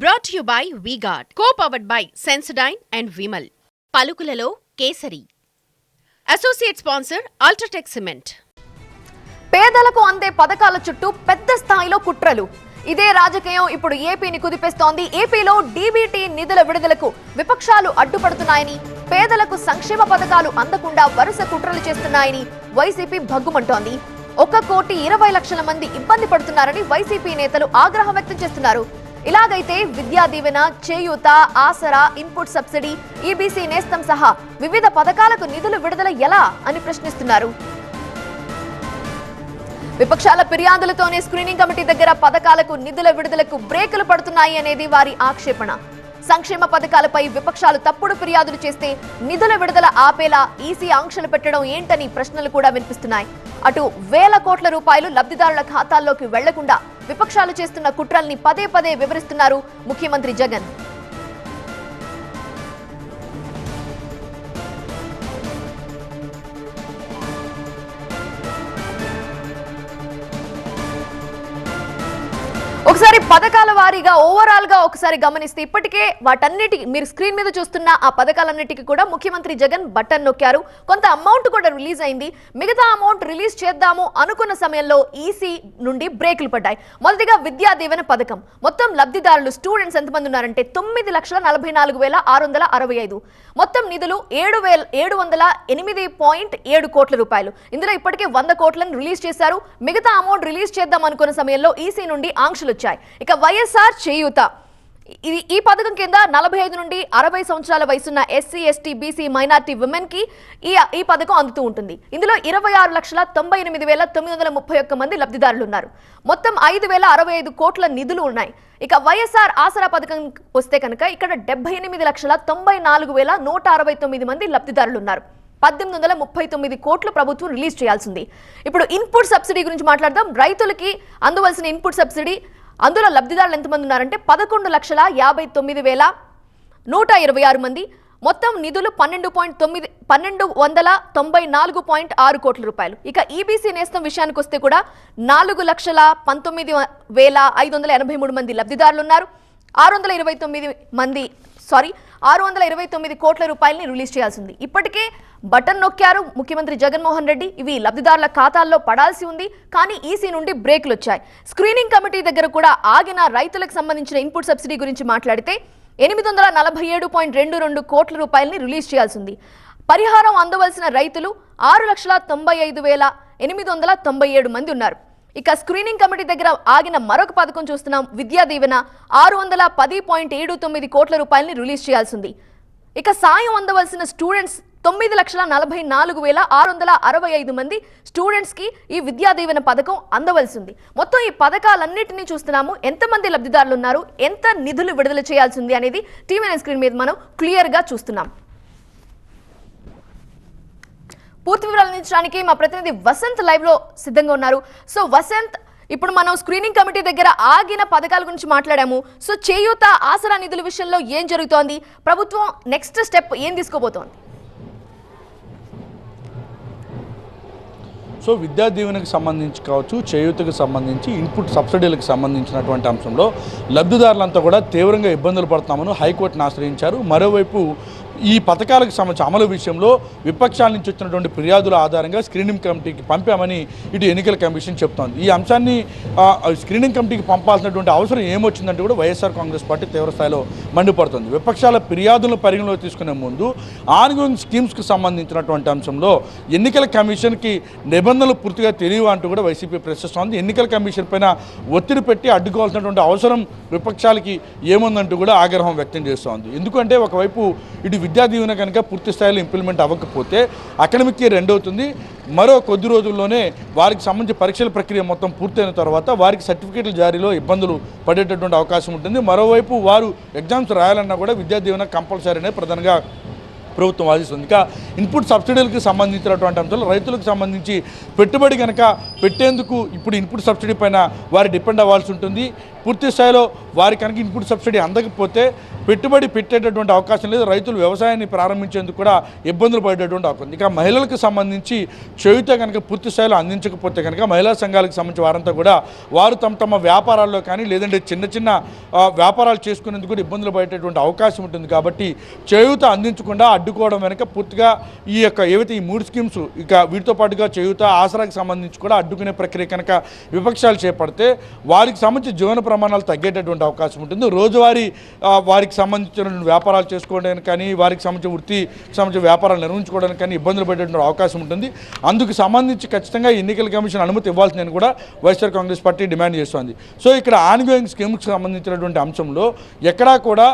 Brought to you by V-Guard, co-powered by Sensodyne and Vimal. పలుకులలో కేసరి. Associate sponsor UltraTech cement. పేదలకు అందే పథకాల చుట్టూ పెద్ద స్థాయిలో కుట్రలు. ఇదే రాజకీయం ఇప్పుడు ఏపీని కుదిపేస్తోంది. ఏపీలో డీబీటీ నిధుల విడుదలకు విపక్షాలు అడ్డుపడుతున్నాయని, పేదలకు సంక్షేమ పథకాలు అందకుండా వరుస కుట్రలు చేస్తున్నాయని వైసీపీ భగ్గుమంటోంది. 1,20,00,000 మంది ఇబ్బంది పడుతున్నారని వైసీపీ నేతలు ఆగ్రహం వ్యక్తం చేస్తున్నారు. ఇలాగైతే విద్యా దీవెన, చేయూత, ఆసరా, ఇన్పుట్ సబ్సిడీ, ఈబీసీ నేస్తం సహా వివిధ పథకాలకు నిధులు విడుదల ఎలా అని ప్రశ్నిస్తున్నారు. విపక్షాల ఫిర్యాదులతోనే స్క్రీనింగ్ కమిటీ దగ్గర పథకాలకు నిధుల విడుదలకు బ్రేకులు పడుతున్నాయి అనేది వారి ఆక్షేపణ. సంక్షేమ పథకాలపై విపక్షాలు తప్పుడు ఫిర్యాదులు చేస్తే నిధుల విడుదల ఆపేలా ఈసీ ఆంక్షలు పెట్టడం ఏంటని ప్రశ్నలు కూడా వినిపిస్తున్నాయి. అటు వేల కోట్ల రూపాయలు లబ్ధిదారుల ఖాతాల్లోకి వెళ్లకుండా విపక్షాలు చేస్తున్న కుట్రల్ని పదే పదే వివరిస్తున్నారు ముఖ్యమంత్రి జగన్. ఒకసారి పథకాల వారీగా ఓవరాల్ గా ఒకసారి గమనిస్తే ఇప్పటికే వాటన్నిటి మీరు స్క్రీన్ మీద చూస్తున్న ఆ పథకాలన్నిటికీ కూడా ముఖ్యమంత్రి జగన్ బటన్ నొక్కారు. కొంత అమౌంట్ కూడా రిలీజ్ అయింది. మిగతా అమౌంట్ రిలీజ్ చేద్దాము అనుకున్న సమయంలో ఈసీ నుండి బ్రేకులు పడ్డాయి. మొదటిగా విద్యా దీవెన పథకం మొత్తం లబ్ధిదారులు స్టూడెంట్స్ ఎంతమంది ఉన్నారంటే 9,44,665. మొత్తం నిధులు 7,708.7 కోట్ల రూపాయలు. ఇందులో ఇప్పటికే 100 కోట్లను రిలీజ్ చేశారు. మిగతా అమౌంట్ రిలీజ్ చేద్దాం అనుకున్న సమయంలో ఈసీ నుండి ఆంక్షలు వచ్చాయి. ఇక వైఎస్ఆర్ చేయూత, ఈ పథకం కింద 45 నుండి 60 సంవత్సరాల వయసున్న SC, ST, BC, minority women కి ఈ పథకం అందుతూ ఉంటుంది. ఇందులో 26,98,931 మంది లబ్ధిదారులు ఉన్నారు. మొత్తం 5,065 కోట్ల నిధులు ఉన్నాయి. ఇక వైఎస్ఆర్ ఆసరా పథకం వస్తే కనుక ఇక్కడ 78,94,169 మంది లబ్ధిదారులు ఉన్నారు. 1,839 కోట్లు ప్రభుత్వం రిలీజ్ చేయాల్సింది. ఇప్పుడు ఇన్పుట్ సబ్సిడీ గురించి మాట్లాడదాం. రైతులకి అందవలసిన ఇన్పుట్ సబ్సిడీ, అందులో లబ్ధిదారులు ఎంతమంది ఉన్నారంటే 11,59,126 మంది. మొత్తం నిధులు 12,194.6 కోట్ల రూపాయలు. ఇక ఈబీసీ నేస్తం విషయానికి వస్తే కూడా 4,19,583 మంది లబ్ధిదారులు ఉన్నారు. 629 కోట్ల రూపాయలని రిలీజ్ చేయాల్సింది. ఇప్పటికే బటన్ నొక్కారు ముఖ్యమంత్రి జగన్మోహన్ రెడ్డి. ఇవి లబ్ధిదారుల ఖాతాల్లో పడాల్సి ఉంది. కానీ ఈసీ నుండి బ్రేకులు వచ్చాయి. స్క్రీనింగ్ కమిటీ దగ్గర కూడా ఆగిన రైతులకు సంబంధించిన ఇన్పుట్ సబ్సిడీ గురించి మాట్లాడితే 847.22 కోట్ల రూపాయలని రిలీజ్ చేయాల్సింది. పరిహారం అందవలసిన రైతులు 6,95,897 మంది ఉన్నారు. ఇక స్క్రీనింగ్ కమిటీ దగ్గర ఆగిన మరొక పథకం చూస్తున్నాం. విద్యా దీవెన 610.79 కోట్ల రూపాయలని రిలీజ్ చేయాల్సింది. ఇక సాయం అందవలసిన స్టూడెంట్స్ 9,44,665 మంది స్టూడెంట్స్ కి ఈ విద్యా దీవెన పథకం అందవలసింది. మొత్తం ఈ పథకాలన్నింటినీ చూస్తున్నాము. ఎంతమంది లబ్ధిదారులు ఉన్నారు, ఎంత నిధులు విడుదల చేయాల్సింది అనేది టీవీ స్క్రీన్ మీద మనం క్లియర్ గా చూస్తున్నాం. పూర్తి వివరాలు అందించడానికి మా ప్రతినిధి వసంత్ లైవ్ లో సిద్ధంగా ఉన్నారు. సో వసంత్, ఇప్పుడు మనం స్క్రీనింగ్ కమిటీ దగ్గర ఆగిన పథకాల గురించి మాట్లాడాము. సో చేయూత, ఆసరా నిధుల విషయంలో ఏం జరుగుతోంది, ప్రభుత్వం నెక్స్ట్ స్టెప్ ఏం తీసుకోబోతోంది? సో విద్యా దీవెనకు సంబంధించి కావచ్చు, చేయూతకు సంబంధించి, ఇన్పుట్ సబ్సిడీలకు సంబంధించినటువంటి అంశంలో లబ్ధిదారులంతా కూడా తీవ్రంగా ఇబ్బందులు పడుతున్నామని హైకోర్టును ఆశ్రయించారు. మరోవైపు ఈ పథకాలకు సంబంధించి అమలు విషయంలో విపక్షాల నుంచి వచ్చినటువంటి ఫిర్యాదుల ఆధారంగా స్క్రీనింగ్ కమిటీకి పంపామని ఇటు ఎన్నికల కమిషన్ చెప్తోంది. ఈ అంశాన్ని స్క్రీనింగ్ కమిటీకి పంపాల్సినటువంటి అవసరం ఏమొచ్చిందంటే కూడా వైఎస్ఆర్ కాంగ్రెస్ పార్టీ తీవ్రస్థాయిలో మండిపడుతుంది. విపక్షాల ఫిర్యాదులను పరిగణలోకి తీసుకునే ముందు ఆన్గోయింగ్ స్కీమ్స్కి సంబంధించినటువంటి అంశంలో ఎన్నికల కమిషన్కి నిబంధనలు పూర్తిగా తెలియవు అంటూ కూడా వైసీపీ ప్రశ్నిస్తోంది. ఎన్నికల కమిషన్ పైన ఒత్తిడి పెట్టి అడ్డుకోవాల్సినటువంటి అవసరం విపక్షాలకి ఏముందంటూ కూడా ఆగ్రహం వ్యక్తం చేస్తోంది. ఎందుకంటే ఒకవైపు ఇటు విద్యా దీవెన కనుక పూర్తి స్థాయిలో ఇంప్లిమెంట్ అవ్వకపోతే అకాడమిక్ ఇయర్ ఎండ్ అవుతుంది. మరో కొద్ది రోజుల్లోనే వారికి సంబంధించి పరీక్షల ప్రక్రియ మొత్తం పూర్తయిన తర్వాత వారికి సర్టిఫికేట్ల జారీలో ఇబ్బందులు పడేటటువంటి అవకాశం ఉంటుంది. మరోవైపు వారు ఎగ్జామ్స్ రాయాలన్నా కూడా విద్యా దీవెన కంపల్సరీ అనే ప్రధానంగా ప్రభుత్వం వాదిస్తుంది. ఇంకా ఇన్పుట్ సబ్సిడీలకు సంబంధించినటువంటి అంశాలు రైతులకు సంబంధించి పెట్టుబడి కనుక పెట్టేందుకు ఇప్పుడు ఇన్పుట్ సబ్సిడీ పైన వారు డిపెండ్ అవ్వాల్సి ఉంటుంది. పూర్తి స్థాయిలో వారి కనుక ఇన్పుట్ సబ్సిడీ అందకపోతే పెట్టుబడి పెట్టేటటువంటి అవకాశం లేదు. రైతులు వ్యవసాయాన్ని ప్రారంభించేందుకు కూడా ఇబ్బందులు పడేటటువంటి అవకాశం. ఇక మహిళలకు సంబంధించి చేయూత కనుక పూర్తి స్థాయిలో అందించకపోతే కనుక మహిళా సంఘాలకు సంబంధించి వారంతా కూడా వారు తమ వ్యాపారాల్లో కానీ లేదంటే చిన్న చిన్న వ్యాపారాలు చేసుకునేందుకు కూడా ఇబ్బందులు పడేటటువంటి అవకాశం ఉంటుంది. కాబట్టి చేయూత అందించకుండా అడ్డుకోవడం వెనక పూర్తిగా ఈ యొక్క ఏవైతే ఈ 3 స్కీమ్స్ ఇక వీటితో పాటుగా చేయూత ఆసరాకి సంబంధించి కూడా అడ్డుకునే ప్రక్రియ కనుక విపక్షాలు చేపడితే వారికి సంబంధించి జీవన ప్రమాణాలు తగ్గేటటువంటి అవకాశం ఉంటుంది. రోజువారీ వారికి సంబంధించిన వ్యాపారాలు చేసుకోవడానికి కానీ వారికి సంబంధించిన వృత్తికి సంబంధించిన వ్యాపారాలు నిర్వహించుకోవడానికి కానీ ఇబ్బందులు పడేటువంటి అవకాశం ఉంటుంది. అందుకు సంబంధించి ఖచ్చితంగా ఎన్నికల కమిషన్ అనుమతి ఇవ్వాల్సిందని కూడా వైఎస్ఆర్ కాంగ్రెస్ పార్టీ డిమాండ్ చేస్తోంది. సో ఇక్కడ ఆన్గోయింగ్ స్కీమ్కి సంబంధించినటువంటి అంశంలో ఎక్కడా కూడా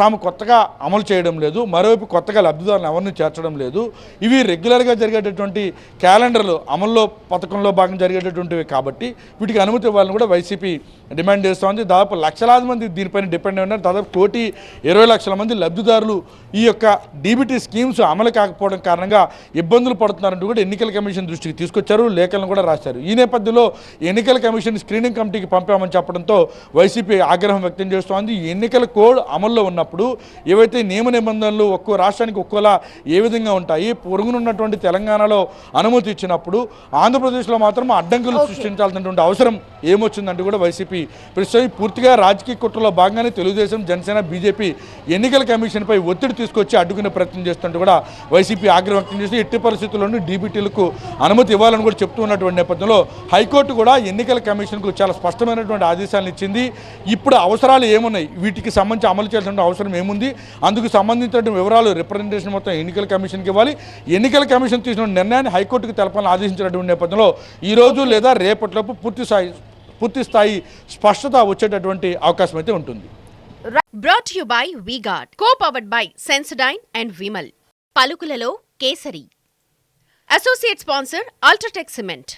తాము కొత్తగా అమలు చేయడం లేదు, మరోవైపు కొత్తగా లబ్ధిదారులను ఎవరిని చేర్చడం లేదు. ఇవి రెగ్యులర్గా జరిగేటటువంటి క్యాలెండర్లు అమల్లో పథకంలో భాగం జరిగేటటువంటివి కాబట్టి వీటికి అనుమతి ఇవ్వాలని కూడా వైసీపీ డిమాండ్ చేస్తోంది. దాదాపు లక్షలాది మంది దీనిపైన డిపెండ్ ఉన్నారు. దాదాపు 1,20,00,000 మంది లబ్ధిదారులు ఈ యొక్క డీబీటీ స్కీమ్స్ అమలు కాకపోవడం కారణంగా ఇబ్బందులు పడుతున్నారంటూ కూడా ఎన్నికల కమిషన్ దృష్టికి తీసుకొచ్చారు, లేఖలను కూడా రాశారు. ఈ నేపథ్యంలో ఎన్నికల కమిషన్ స్క్రీనింగ్ కమిటీకి పంపామని చెప్పడంతో వైసీపీ ఆగ్రహం వ్యక్తం చేస్తోంది. ఎన్నికల కోడ్ అమల్లో ఉన్నప్పుడు ఏవైతే నియమ నిబంధనలు ఒక్కో రాష్ట్రానికి ఒక్కోలా ఏ విధంగా ఉంటాయి, పొరుగునున్నటువంటి తెలంగాణలో అనుమతి ఇచ్చినప్పుడు ఆంధ్రప్రదేశ్లో మాత్రం అడ్డంకులు సృష్టించాల్సినటువంటి అవసరం ఏమొచ్చిందంటూ కూడా వైసీపీ ప్రస్తుతం పూర్తిగా రాజకీయ కుట్రలో భాగంగానే తెలుగుదేశం, జనసేన, బీజేపీ ఎన్నికల కమిషన్పై ఒత్తిడి తీసుకొచ్చి అడ్డుకునే ప్రయత్నం చేస్తుంటే కూడా వైసీపీ ఆగ్రహం వ్యక్తం చేసి ఎట్టి పరిస్థితుల్లోనూ డీబీటీలకు అనుమతి ఇవ్వాలని కూడా చెప్తూ ఉన్నటువంటి నేపథ్యంలో హైకోర్టు కూడా ఎన్నికల కమిషన్కు చాలా స్పష్టమైనటువంటి ఆదేశాలను ఇచ్చింది. ఇప్పుడు అవసరాలు ఏమున్నాయి, వీటికి సంబంధించి అమలు చేయాల్సిన అవసరం ఏముంది, అందుకు సంబంధించిన వివరాలు రిప్రజెంటేషన్ మొత్తం ఎన్నికల కమిషన్కి ఇవ్వాలి. ఎన్నికల కమిషన్ తీసుకున్న నిర్ణయాన్ని హైకోర్టుకు తెలపాలని ఆదేశించినటువంటి నేపథ్యంలో ఈరోజు లేదా రేపటిలోపు పూర్తి స్థాయి స్పష్టత వచ్చేటటువంటి అవకాశం అయితే ఉంటుంది. Brought you by V Guard, co powered by Sensodyne and Vimal. పలుకులలో కేసరి. Associate sponsor UltraTech cement.